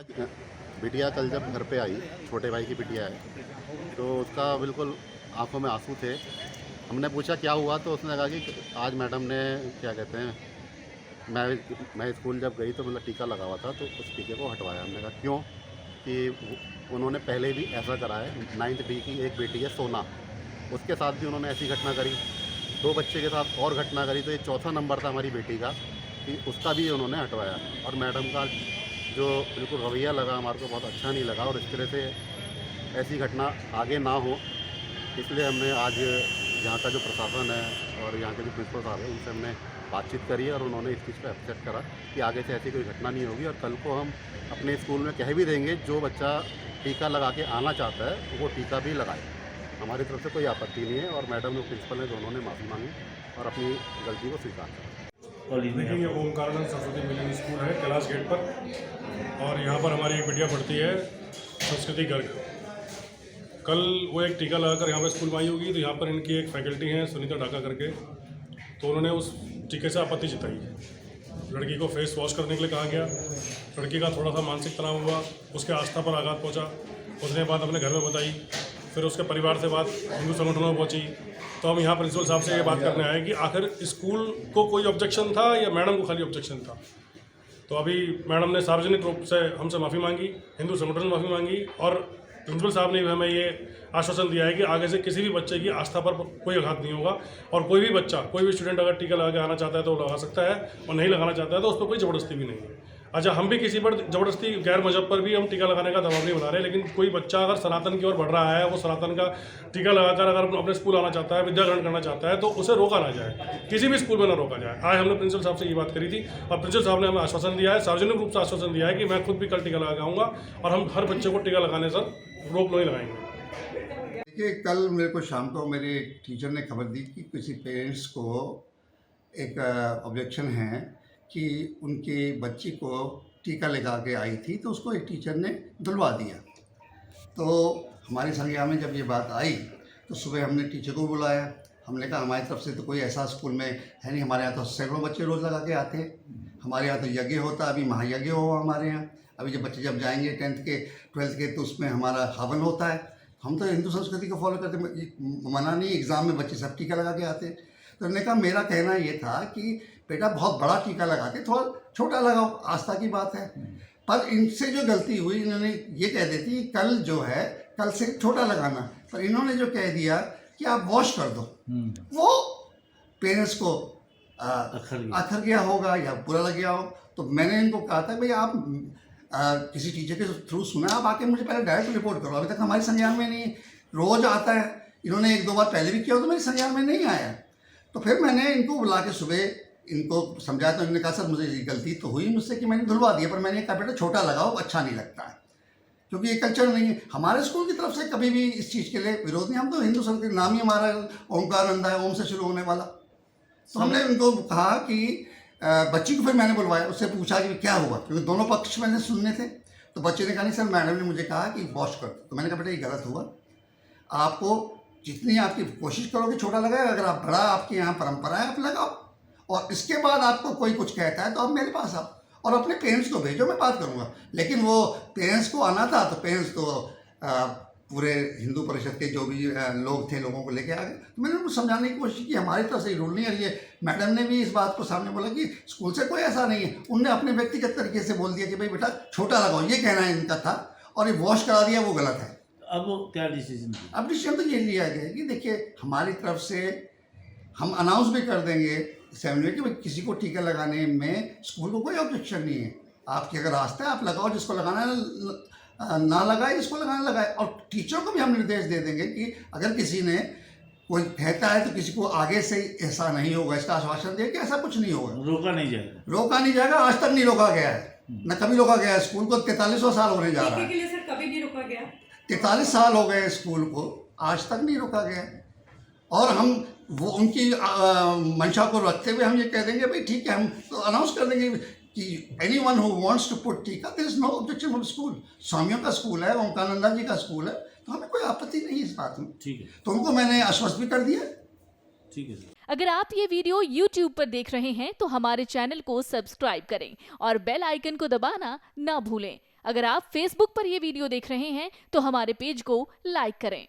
बिटिया कल जब घर पे आई, छोटे भाई की बिटिया है, तो उसका बिल्कुल आँखों में आँसू थे। हमने पूछा क्या हुआ, तो उसने कहा कि आज मैडम ने क्या कहते हैं, मैं स्कूल जब गई तो मतलब टीका लगा हुआ था, तो उस टीके को हटवाया। हमने कहा क्यों? कि उन्होंने पहले भी ऐसा करा है। 9th बी की एक बेटी है सोना, उसके साथ भी उन्होंने ऐसी घटना करी। 2 बच्चे के साथ और घटना करी, तो ये चौथा नंबर था हमारी बेटी का कि उसका भी उन्होंने हटवाया। और मैडम का जो बिल्कुल रवैया लगा, हमारे को बहुत अच्छा नहीं लगा, और इस तरह से ऐसी घटना आगे ना हो, इसलिए हमने आज यहाँ का जो प्रशासन है और यहाँ के जो प्रिंसिपल साहब हैं, उनसे हमने बातचीत करी है और उन्होंने इस चीज़ को एक्सेप्ट करा कि आगे से ऐसी कोई घटना नहीं होगी। और कल को हम अपने स्कूल में कह भी देंगे, जो बच्चा टीका लगा के आना चाहता है वो टीका भी लगाए। हमारी तरफ से कोई आपत्ति नहीं है, और मैडम और प्रिंसिपल ने दोनों ने माफ़ी मांगी और अपनी गलती को स्वीकार करा। देखिए, ये ओमकारानंद सरस्वती मिडिल स्कूल है कैलाश गेट पर, और यहाँ पर हमारी एक बिटिया पढ़ती है संस्कृति गर्ग। कल वो एक टीका लगाकर यहाँ पर स्कूल में आई होगी, तो यहाँ पर इनकी एक फैकल्टी हैं सुनीता ढाका करके, तो उन्होंने उस टीके से आपत्ति जताई। लड़की को फेस वॉश करने के लिए कहा गया। लड़की का थोड़ा सा मानसिक तनाव हुआ, उसके आस्था पर आघात पहुँचा। उसने बात अपने घर में बताई, फिर उसके परिवार से बात हिंदू संगठनों में पहुँची। तो हम यहाँ प्रिंसिपल साहब से ये बात करने आए कि आखिर स्कूल को कोई ऑब्जेक्शन था या मैडम को खाली ऑब्जेक्शन था। तो अभी मैडम ने सार्वजनिक रूप से हमसे माफ़ी मांगी, हिंदू संगठन से माफ़ी मांगी, और प्रिंसिपल साहब ने भी हमें ये आश्वासन दिया है कि आगे से किसी भी बच्चे की आस्था पर कोई आघात नहीं होगा, और कोई भी बच्चा, कोई भी स्टूडेंट अगर टीका लगा के आना चाहता है तो वो लगा सकता है, और नहीं लगाना चाहता है तो उस पर कोई ज़बरदस्ती भी नहीं है। अच्छा, हम भी किसी पर ज़बरदस्ती गैर मजहब पर भी हम टीका लगाने का दबाव नहीं बना रहे, लेकिन कोई बच्चा अगर सनातन की ओर बढ़ रहा है, वो सनातन का टीका लगाकर अगर अपने स्कूल आना चाहता है, विद्या ग्रहण करना चाहता है, तो उसे रोका ना जाए, किसी भी स्कूल में ना रोका जाए। आज हमने प्रिंसिपल साहब से ये बात करी थी, और प्रिंसिपल साहब ने हमें आश्वासन दिया है, सार्वजनिक रूप से आश्वासन दिया है कि मैं खुद भी कल टीका लगा के आऊँगा, और हम हर बच्चे को टीका लगाने से रोक नहीं लगाएंगे। देखिए, कल मेरे को शाम को मेरे टीचर ने खबर दी कि किसी पेरेंट्स को एक ऑब्जेक्शन है कि उनकी बच्ची को टीका लगा के आई थी, तो उसको एक टीचर ने धुलवा दिया। तो हमारी संज्ञा में जब ये बात आई, तो सुबह हमने टीचर को बुलाया। हमने कहा हमारी तरफ से तो कोई ऐसा स्कूल में है नहीं, हमारे यहाँ तो सैकड़ों बच्चे रोज़ लगा के आते हैं। हमारे यहाँ तो यज्ञ होता है, अभी महायज्ञ हुआ हमारे यहाँ। अभी जब बच्चे जब जाएंगे 10th के 12th के, तो उसमें हमारा हवन होता है। हम तो हिंदू संस्कृति को फॉलो करते, मना नहीं, एग्ज़ाम में बच्चे सब टीका लगा के आते हैं। तो उन्होंने कहा, मेरा कहना ये था कि बेटा बहुत बड़ा टीका लगा के थोड़ा छोटा लगाओ, आस्था की बात है। पर इनसे जो गलती हुई, इन्होंने ये कह देती कल जो है, कल से छोटा लगाना, पर इन्होंने जो कह दिया कि आप वॉश कर दो, वो पेरेंट्स को आखिर गया होगा या बुरा लग गया हो। तो मैंने इनको कहा था, भाई आप किसी टीचर के थ्रू सुना, आप आके मुझे पहले डायरेक्ट रिपोर्ट करो। अभी तक हमारी संज्ञान में नहीं, रोज़ आता है। इन्होंने 1-2 बार पहले भी किया, तो मेरी संज्ञान में नहीं आया। तो फिर मैंने इनको बुला के सुबह इनको समझाया, तो इन्होंने कहा सर मुझे गलती तो हुई मुझसे कि मैंने धुलवा दिया, पर मैंने कहा बेटा छोटा लगाओ, अच्छा नहीं लगता है, क्योंकि ये कल्चर नहीं है। हमारे स्कूल की तरफ से कभी भी इस चीज़ के लिए विरोध नहीं। हम तो हिंदू संस्कृति, नाम ही हमारा ओमकारानंद है, ओम से शुरू होने वाला। तो हमने उनको कहा कि बच्ची को फिर मैंने बुलवाया, उससे पूछा कि क्या हुआ, क्योंकि दोनों पक्ष मैंने सुनने थे। तो बच्चे ने कहा नहीं सर, मैडम ने मुझे कहा कि वॉश कर। तो मैंने कहा बेटा ये गलत हुआ, आपको जितनी आपकी कोशिश करोगे छोटा लगाए, अगर आप बड़ा, आपके यहाँ परंपरा है, आप लगाओ, और इसके बाद आपको कोई कुछ कहता है तो आप मेरे पास आओ और अपने पेरेंट्स को भेजो, मैं बात करूँगा। लेकिन वो पेरेंट्स को आना था, तो पेरेंट्स तो पूरे हिंदू परिषद के जो भी लोग थे, लोगों को लेके आ गए। तो मैंने उनको समझाने की कोशिश की, हमारी तरफ से रूल नहीं है। ये मैडम ने भी इस बात को सामने बोला कि स्कूल से कोई ऐसा नहीं है। उनने अपने व्यक्तिगत तरीके से बोल दिया कि भाई बेटा छोटा लगाओ, ये कहना इनका था, और ये वॉश करा दिया, वो गलत है। अब क्या डिसीजन? अब डिसीजन तो ये लिया गया कि देखिए, हमारी तरफ से हम अनाउंस भी कर देंगे असेंबली में कि भाई किसी को टीका लगाने में स्कूल को कोई ऑब्जेक्शन नहीं है। आपकी अगर आस्था है, आप लगाओ, जिसको लगाना है ना लगाए, जिसको लगाना लगाए। और टीचरों को भी हम निर्देश दे देंगे कि अगर किसी ने कोई कहता है तो किसी को आगे से ऐसा नहीं होगा, इसका आश्वासन दिया कि ऐसा कुछ नहीं होगा, रोका नहीं जाएगा। रोका नहीं जाएगा। आज तक नहीं रोका गया है, न कभी रोका गया है। स्कूल को 43वां साल होने जा रहा है। के लिए सर कभी नहीं रोका गया। 43 साल हो गए स्कूल को, आज तक नहीं रोका गया। और हम वो उनकी मंशा को रखते हुए हम ये कह देंगे भाई ठीक है, हम तो अनाउंस कर देंगे कि anyone who wants to put टीका, there is no objection from school. स्वामियों का स्कूल है, ओमकारानंदा जी का स्कूल है, तो हमें कोई आपत्ति नहीं है इस बात में। ठीक है, तो उनको मैंने आश्वस्त भी कर दिया। ठीक है सर। अगर आप ये वीडियो YouTube पर देख रहे हैं तो हमारे चैनल को सब्सक्राइब करें और बेल आइकन को दबाना ना भूलें। अगर आप Facebook पर ये वीडियो देख रहे हैं तो हमारे पेज को लाइक करें।